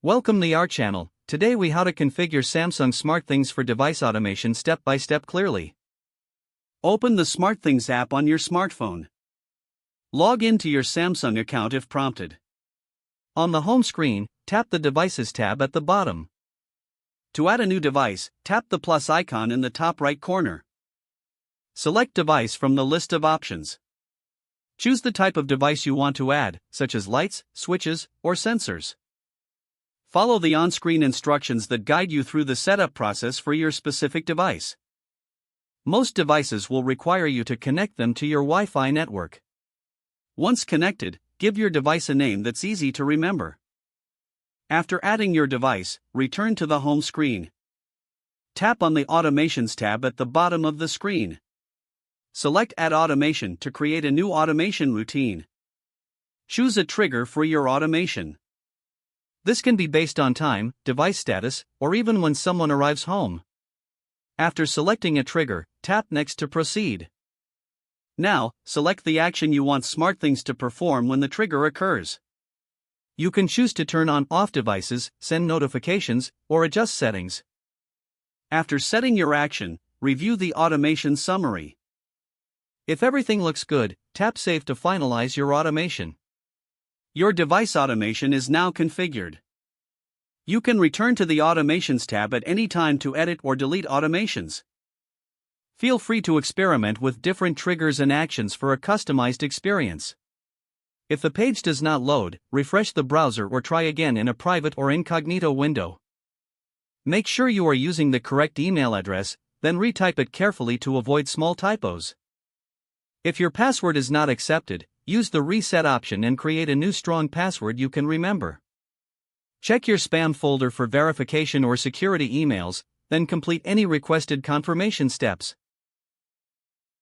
Welcome to our channel. Today we how to configure Samsung SmartThings for device automation step by step clearly. Open the SmartThings app on your smartphone. Log into your Samsung account if prompted. On the home screen, tap the Devices tab at the bottom. To add a new device, tap the plus icon in the top right corner. Select Device from the list of options. Choose the type of device you want to add, such as lights, switches, or sensors. Follow the on-screen instructions that guide you through the setup process for your specific device. Most devices will require you to connect them to your Wi-Fi network. Once connected, give your device a name that's easy to remember. After adding your device, return to the home screen. Tap on the Automations tab at the bottom of the screen. Select Add Automation to create a new automation routine. Choose a trigger for your automation. This can be based on time, device status, or even when someone arrives home. After selecting a trigger, tap Next to proceed. Now, select the action you want SmartThings to perform when the trigger occurs. You can choose to turn on/off devices, send notifications, or adjust settings. After setting your action, review the automation summary. If everything looks good, tap Save to finalize your automation. Your device automation is now configured. You can return to the Automations tab at any time to edit or delete automations. Feel free to experiment with different triggers and actions for a customized experience. If the page does not load, refresh the browser or try again in a private or incognito window. Make sure you are using the correct email address, then retype it carefully to avoid small typos. If your password is not accepted, use the reset option and create a new strong password you can remember. Check your spam folder for verification or security emails, then complete any requested confirmation steps.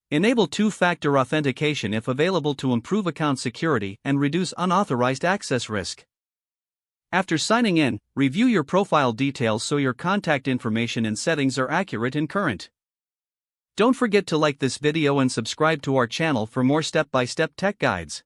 Enable two-factor authentication if available to improve account security and reduce unauthorized access risk. After signing in, review your profile details so your contact information and settings are accurate and current. Don't forget to like this video and subscribe to our channel for more step-by-step tech guides.